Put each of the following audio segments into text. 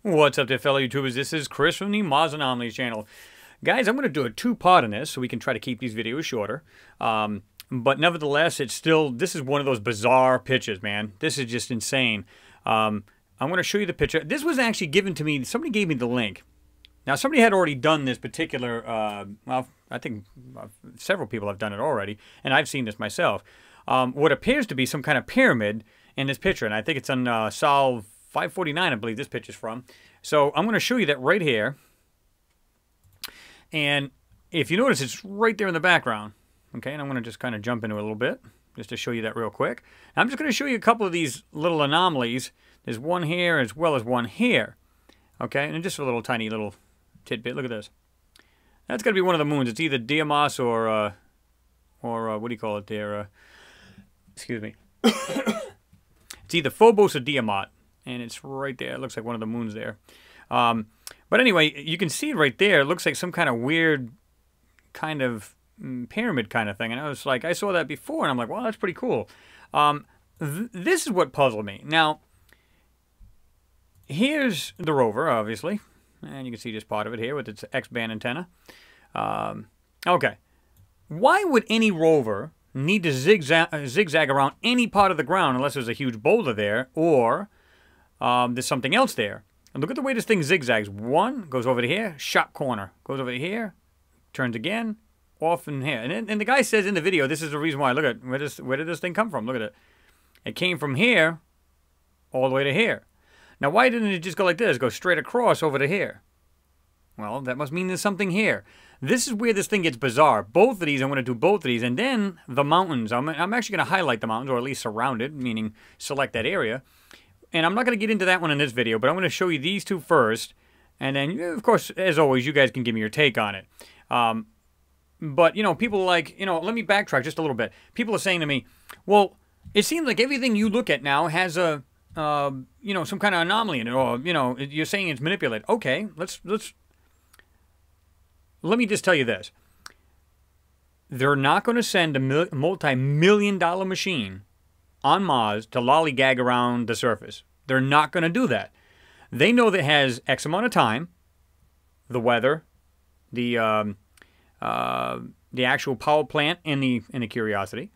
What's up there, fellow YouTubers? This is Chris from the Msss Anomalies channel. Guys, I'm going to do a two-part on this so we can try to keep these videos shorter. But nevertheless, this is one of those bizarre pictures, man. This is just insane. I'm going to show you the picture. This was actually given to me. Somebody gave me the link. Now, somebody had already done this particular, well, I think several people have done it already, and I've seen this myself. What appears to be some kind of pyramid in this picture, and I think it's on Sol 549, I believe this picture's from. So I'm going to show you that right here. And if you notice, it's right there in the background. Okay, and I'm going to just kind of jump into it a little bit, just to show you that real quick. I'm just going to show you a couple of these little anomalies. There's one here as well as one here. Okay, and just a little tiny little tidbit. Look at this. That's got to be one of the moons. It's either Msss or what do you call it there? Excuse me. It's either Phobos or Tiamat. And it's right there. It looks like one of the moons there. But anyway, you can see it right there. It looks like some kind of weird kind of pyramid kind of thing. And I was like, I saw that before, and I'm like, wow, that's pretty cool. This is what puzzled me. Now, here's the rover, obviously. And you can see just part of it here with its X-band antenna. Okay. Why would any rover need to zigzag around any part of the ground unless there's a huge boulder there, or there's something else there? And look at the way this thing zigzags. One goes over to here, sharp corner. Goes over to here, turns again, off in here. And the guy says in the video, this is the reason why. Look at where did this thing come from? Look at it. It came from here all the way to here. Now, why didn't it just go like this? Go straight across over to here. Well, that must mean there's something here. This is where this thing gets bizarre. Both of these, I'm going to do both of these. And then the mountains. I'm actually going to highlight the mountains, or at least surround it, meaning select that area. And I'm not going to get into that one in this video, but I'm going to show you these two first. And then, of course, as always, you guys can give me your take on it. But, you know, people are like, you know, let me backtrack just a little bit. People are saying to me, well, it seems like everything you look at now has a, you know, some kind of anomaly in it. Or, you know, you're saying it's manipulated. Okay, let me just tell you this. They're not going to send a multi-million-dollar machine on Mars to lollygag around the surface. They're not going to do that. They know that it has X amount of time, the weather, the actual power plant in the Curiosity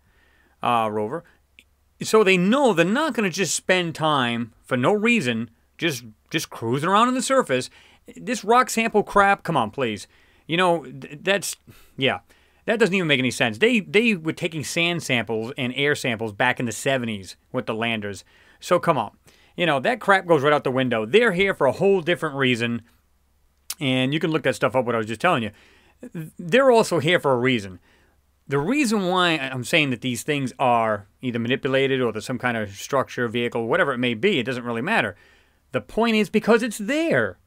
rover. So they know they're not going to just spend time for no reason, just cruising around on the surface. This rock sample crap, come on, please. You know, yeah. That doesn't even make any sense. They were taking sand samples and air samples back in the 70s with the landers. So come on. You know, that crap goes right out the window. They're here for a whole different reason. And you can look that stuff up, what I was just telling you. They're also here for a reason. The reason why I'm saying that these things are either manipulated or there's some kind of structure, vehicle, whatever it may be, it doesn't really matter. The point is because it's there.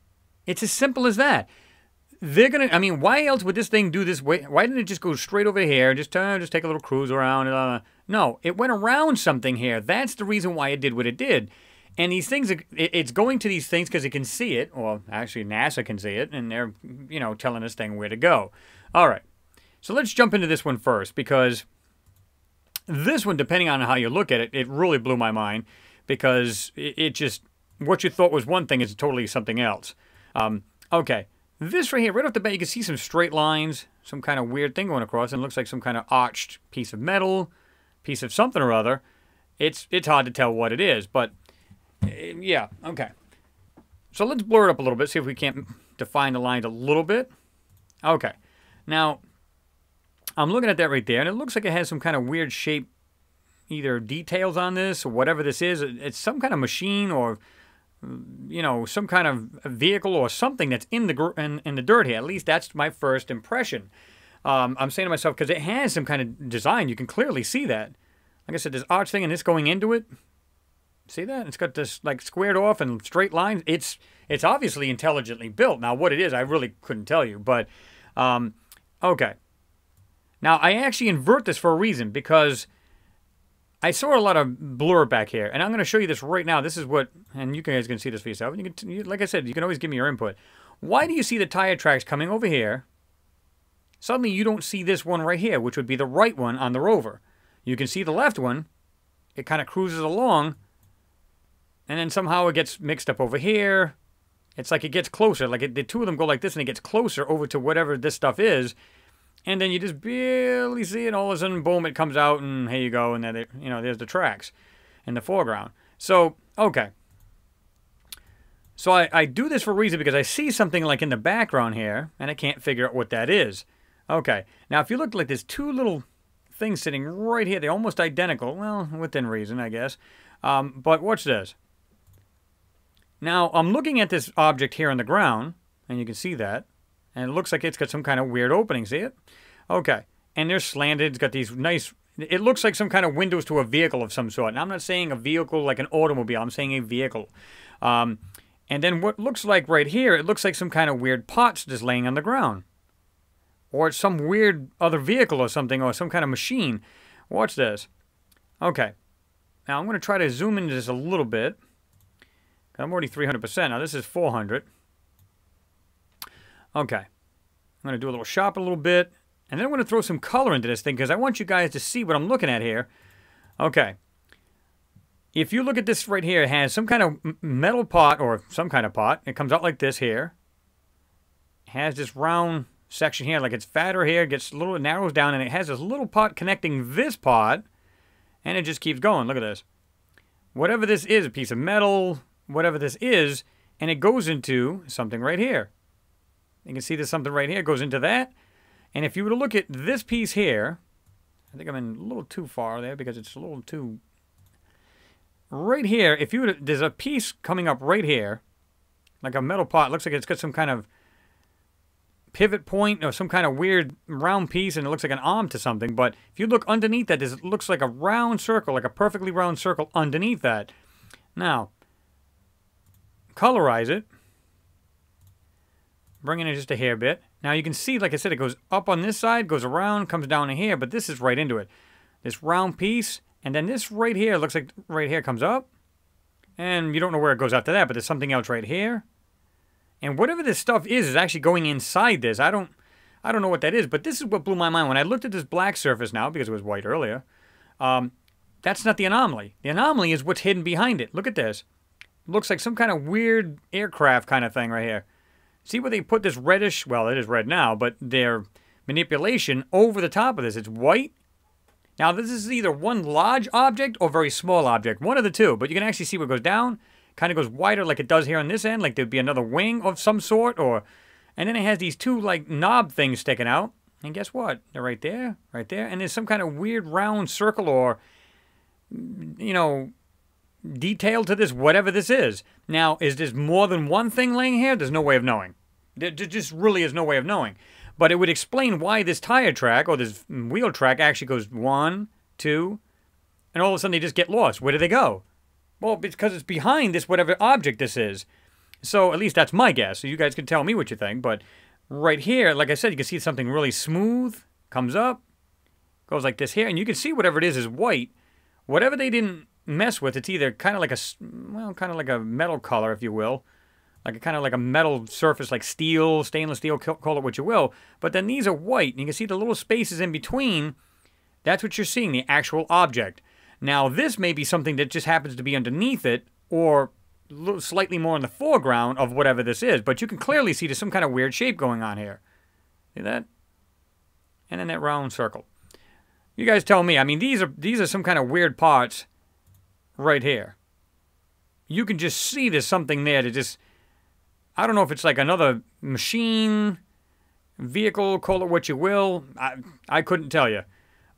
It's as simple as that. They're going to, I mean, why else would this thing do this way? Why didn't it just go straight over here, just take a little cruise around? No, it went around something here. That's the reason why it did what it did. And these things, it's going to these things because it can see it, or actually NASA can see it, and they're, you know, telling this thing where to go. All right, so let's jump into this one first, because this one, depending on how you look at it, it really blew my mind, because it just, what you thought was one thing is totally something else. Okay. This right here, right off the bat, you can see some straight lines, some kind of weird thing going across, and it looks like some kind of arched piece of metal, piece of something or other. It's hard to tell what it is, but yeah, okay. So let's blur it up a little bit, see if we can't define the lines a little bit. Okay. Now, I'm looking at that right there, and it looks like it has some kind of weird shape, either details on this, or whatever this is. It's some kind of machine, or you know, some kind of vehicle or something that's in the dirt here. At least that's my first impression. I'm saying to myself, because it has some kind of design. You can clearly see that. Like I said, this arch thing and this going into it. See that? It's got this like squared off and straight lines. It's obviously intelligently built. Now, what it is, I really couldn't tell you. But, okay. Now, I actually invert this for a reason, because I saw a lot of blur back here, and I'm going to show you this right now. This is what, and you guys can see this for yourself. You can, like I said, you can always give me your input. Why do you see the tire tracks coming over here? Suddenly you don't see this one right here, which would be the right one on the rover. You can see the left one. It kind of cruises along, and then somehow it gets mixed up over here, It's like it gets closer. Like the two of them go like this, and it gets closer over to whatever this stuff is. And then you just barely see it. All of a sudden, boom, it comes out, and here you go. And then, there's the tracks in the foreground. So, okay. So I do this for a reason because I see something like in the background here, and I can't figure out what that is. Okay. Now, if you look, like there's two little things sitting right here. They're almost identical. Well, within reason, I guess. But watch this. Now, I'm looking at this object here on the ground, and you can see that. And it looks like it's got some kind of weird opening. See it? Okay. And they're slanted. It's got these nice... It looks like some kind of windows to a vehicle of some sort. And I'm not saying a vehicle like an automobile. I'm saying a vehicle. And then what looks like right here, it looks like some kind of weird pots just laying on the ground. Or it's some weird other vehicle or something, or some kind of machine. Watch this. Okay. Now I'm going to try to zoom into this a little bit. I'm already 300%. Now this is 400. Okay. I'm going to do a little shop a little bit. And then I'm going to throw some color into this thing because I want you guys to see what I'm looking at here. Okay. If you look at this right here, it has some kind of metal pot or some kind of pot. It comes out like this here. It has this round section here, like it's fatter here. It gets a little, it narrows down, and it has this little pot connecting this pot. And it just keeps going. Look at this. Whatever this is, a piece of metal, whatever this is, and it goes into something right here. You can see there's something right here. It goes into that. And if you were to look at this piece here, I think I'm in a little too far there because it's a little too... Right here, if you were to, there's a piece coming up right here, like a metal pot. It looks like it's got some kind of pivot point or some kind of weird round piece, and it looks like an arm to something. But if you look underneath that, it looks like a round circle, like a perfectly round circle underneath that. Now, colorize it. Bring in just a hair bit. Now you can see, like I said, it goes up on this side, goes around, comes down to here, but this is right into it. This round piece, and then this right here, looks like right here comes up. And you don't know where it goes after that, but there's something else right here. And whatever this stuff is actually going inside this. I don't know what that is, but this is what blew my mind. When I looked at this black surface now, because it was white earlier, that's not the anomaly. The anomaly is what's hidden behind it. Look at this. It looks like some kind of weird aircraft kind of thing right here. See where they put this reddish, well, it is red now, but their manipulation over the top of this. It's white. Now, this is either one large object or very small object. One of the two, but you can actually see what goes down. Kind of goes wider like it does here on this end, like there'd be another wing of some sort. And then it has these two, like, knob things sticking out. And guess what? They're right there, right there. And there's some kind of weird round circle or, detail to this, whatever this is. Now, is this more than one thing laying here? There's no way of knowing. There just really is no way of knowing. But it would explain why this tire track or this wheel track actually goes 1, 2, and all of a sudden they just get lost. Where do they go? Well, because it's behind this whatever object this is. So at least that's my guess. So you guys can tell me what you think. But right here, like I said, you can see something really smooth. Comes up. Goes like this here. And you can see whatever it is white. Whatever they didn't mess with, it's either kind of like a metal color, if you will. Kind of like a metal surface, like steel, stainless steel, call it what you will. But then these are white, and you can see the little spaces in between. That's what you're seeing, the actual object. Now, this may be something that just happens to be underneath it, or slightly more in the foreground of whatever this is. But you can clearly see there's some kind of weird shape going on here. See that? And then that round circle. You guys tell me. I mean, these are some kind of weird parts right here. You can just see there's something there to just... I don't know if it's like another machine, vehicle, call it what you will. I couldn't tell you.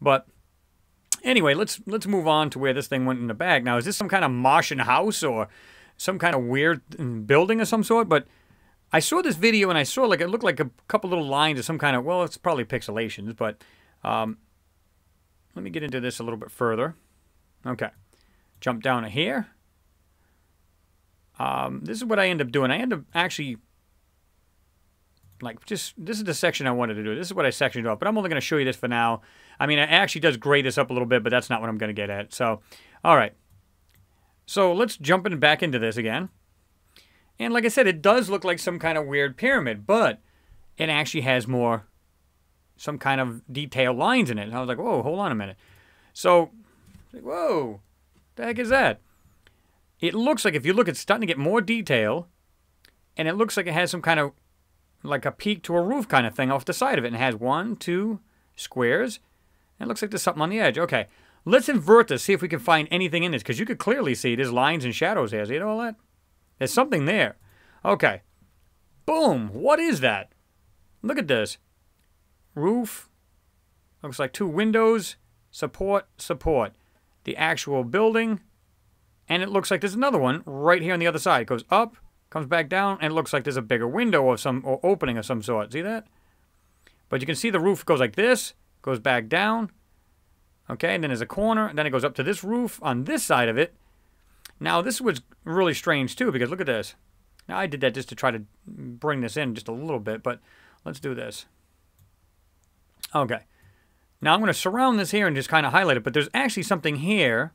But anyway, let's move on to where this thing went in the bag. Now, is this some kind of Martian house or some kind of weird building of some sort? But I saw this video and I saw it looked like a couple little lines of some kind of, well, it's probably pixelations, but let me get into this a little bit further. Okay. Jump down to here. This is what I end up doing. I end up actually, this is the section I wanted to do. This is what I sectioned off, but I'm only going to show you this for now. I mean, it actually does grade this up a little bit, but that's not what I'm going to get at. So, all right. So let's jump back into this again. And like I said, it does look like some kind of weird pyramid, but it actually has some kind of detailed lines in it. And I was like, whoa, hold on a minute. So, whoa, the heck is that? It looks like if you look, it's starting to get more detail. and it looks like it has some kind of, like a peak to a roof kind of thing off the side of it. And it has 1, 2 squares. And it looks like there's something on the edge. Okay, let's invert this, see if we can find anything in this, because you could clearly see there's lines and shadows there. See all that? There's something there. Okay. Boom. What is that? Look at this. Roof. Looks like 2 windows. Support, support. The actual building. And it looks like there's another one right here on the other side. It goes up, comes back down, and it looks like there's a bigger window or opening of some sort. See that? But you can see the roof goes like this, goes back down. Okay, and then there's a corner, and then it goes up to this roof on this side of it. Now, this was really strange, too, because look at this. Now, I did that just to try to bring this in just a little bit, but let's do this. Okay. Now, I'm going to surround this here and just kind of highlight it, but there's actually something here.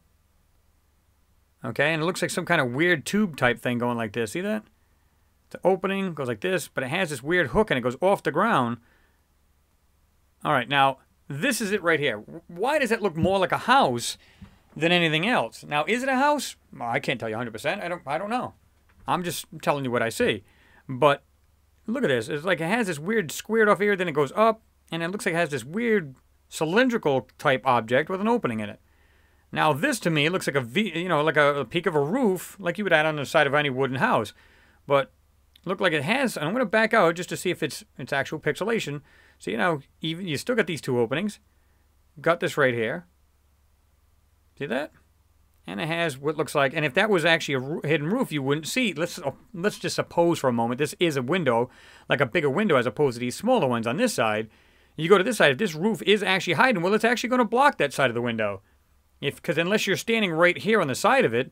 Okay, and it looks like some kind of weird tube type thing going like this. See that? The opening goes like this, but it has this weird hook, and it goes off the ground. All right, now, this is it right here. Why does it look more like a house than anything else? Now, is it a house? Well, I can't tell you 100%. I don't know. I'm just telling you what I see. But look at this. It's like it has this weird squared off here, then it goes up, and it looks like it has this weird cylindrical type object with an opening in it. Now, this to me looks like a V, you know, like a peak of a roof, like you would add on the side of any wooden house. But look like it has, and I'm going to back out just to see if it's actual pixelation. So, you know, even you still got these 2 openings. Got this right here. See that? And it has what looks like, and if that was actually a hidden roof, you wouldn't see. Let's just suppose for a moment this is a window, like a bigger window as opposed to these smaller ones on this side. You go to this side, if this roof is actually hiding, well, it's actually going to block that side of the window. Because unless you're standing right here on the side of it,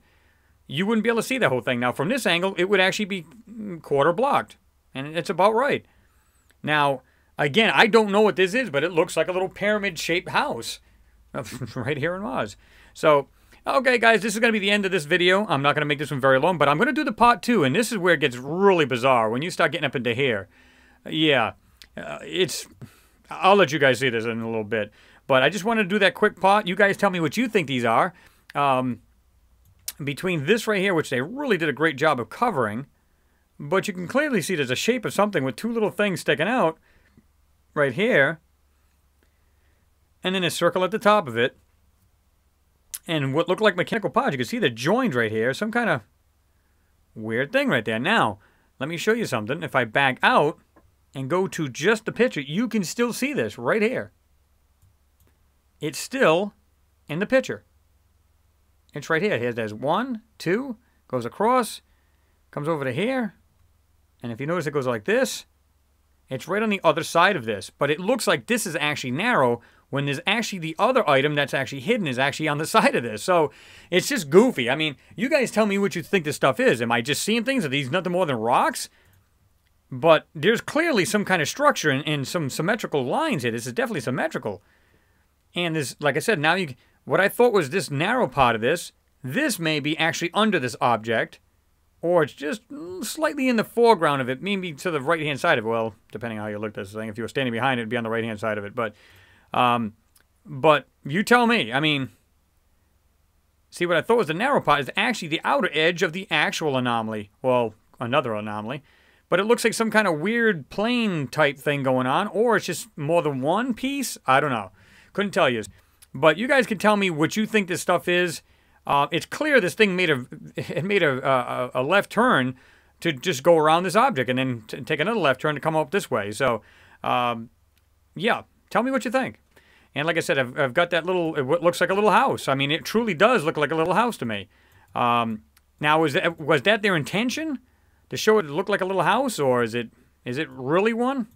you wouldn't be able to see the whole thing. Now, from this angle, it would actually be quarter blocked. And it's about right. Now, again, I don't know what this is, but it looks like a little pyramid-shaped house right here in Oz. So, okay, guys, this is going to be the end of this video. I'm not going to make this one very long, but I'm going to do the part 2, and this is where it gets really bizarre when you start getting up into here. Yeah, I'll let you guys see this in a little bit. But I just wanted to do that quick part. You guys tell me what you think these are. Between this right here, which they really did a great job of covering, but you can clearly see there's a shape of something with 2 little things sticking out right here. And then a circle at the top of it. And what looked like mechanical parts. You can see the joint right here. Some kind of weird thing right there. Now, let me show you something. If I back out and go to just the picture, you can still see this right here. It's still in the picture. It's right here. There's 1, 2, goes across, comes over to here. And if you notice, it goes like this. It's right on the other side of this. But it looks like this is actually narrow when there's actually the other item that's actually hidden is actually on the side of this. So it's just goofy. I mean, you guys tell me what you think this stuff is. Am I just seeing things? Are these nothing more than rocks? But there's clearly some kind of structure and some symmetrical lines here. This is definitely symmetrical. And this, like I said, now what I thought was this narrow part of this may be actually under this object, or it's just slightly in the foreground of it, maybe to the right-hand side of it. Well, depending on how you look at this thing. If you were standing behind it, it'd be on the right-hand side of it. But you tell me. I mean, see, what I thought was the narrow part is actually the outer edge of the actual anomaly. Well, another anomaly. But it looks like some kind of weird plane type thing going on, or it's just more than one piece. I don't know. Couldn't tell you. But you guys can tell me what you think this stuff is. It's clear this thing made a left turn to just go around this object and then take another left turn to come up this way. So, yeah, tell me what you think. And like I said, I've got that little, what looks like a little house. I mean, it truly does look like a little house to me. Now, was that their intention? To show it looked like a little house? Or is it really one?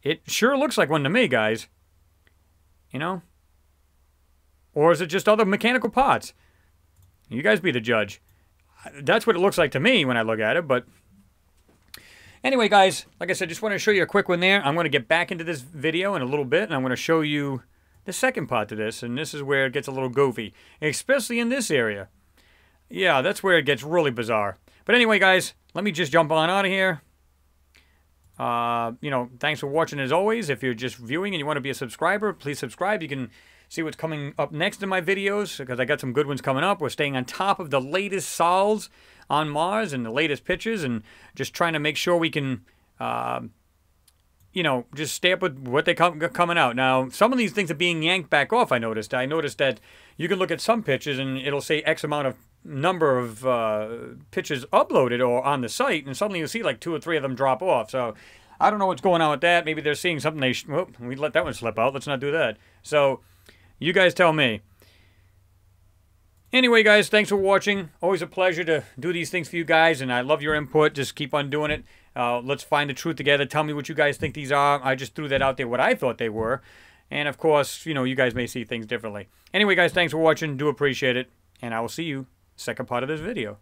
It sure looks like one to me, guys. You know? Or is it just other mechanical parts? You guys be the judge. That's what it looks like to me when I look at it, but... Anyway, guys, like I said, just want to show you a quick one there. I'm going to get back into this video in a little bit, and I'm going to show you the second part to this, and this is where it gets a little goofy, especially in this area. Yeah, that's where it gets really bizarre. But anyway, guys, let me just jump on out of here. You know, thanks for watching as always. If you're just viewing and you want to be a subscriber, please subscribe. You can see what's coming up next in my videos because I got some good ones coming up. We're staying on top of the latest solves on Mars and the latest pictures, and just trying to make sure we can, you know, just stay up with what they coming out. Now, some of these things are being yanked back off, I noticed. I noticed that you can look at some pictures and it'll say X amount of number of pictures uploaded or on the site, and suddenly you'll see like 2 or 3 of them drop off. So I don't know what's going on with that. Maybe they're seeing something we let that one slip out. Let's not do that. So you guys tell me. Anyway, guys, thanks for watching. Always a pleasure to do these things for you guys, and I love your input. Just keep on doing it. Let's find the truth together. Tell me what you guys think these are. I just threw that out there, what I thought they were. And, of course, you know, you guys may see things differently. Anyway, guys, thanks for watching. Do appreciate it. And I will see you second part of this video.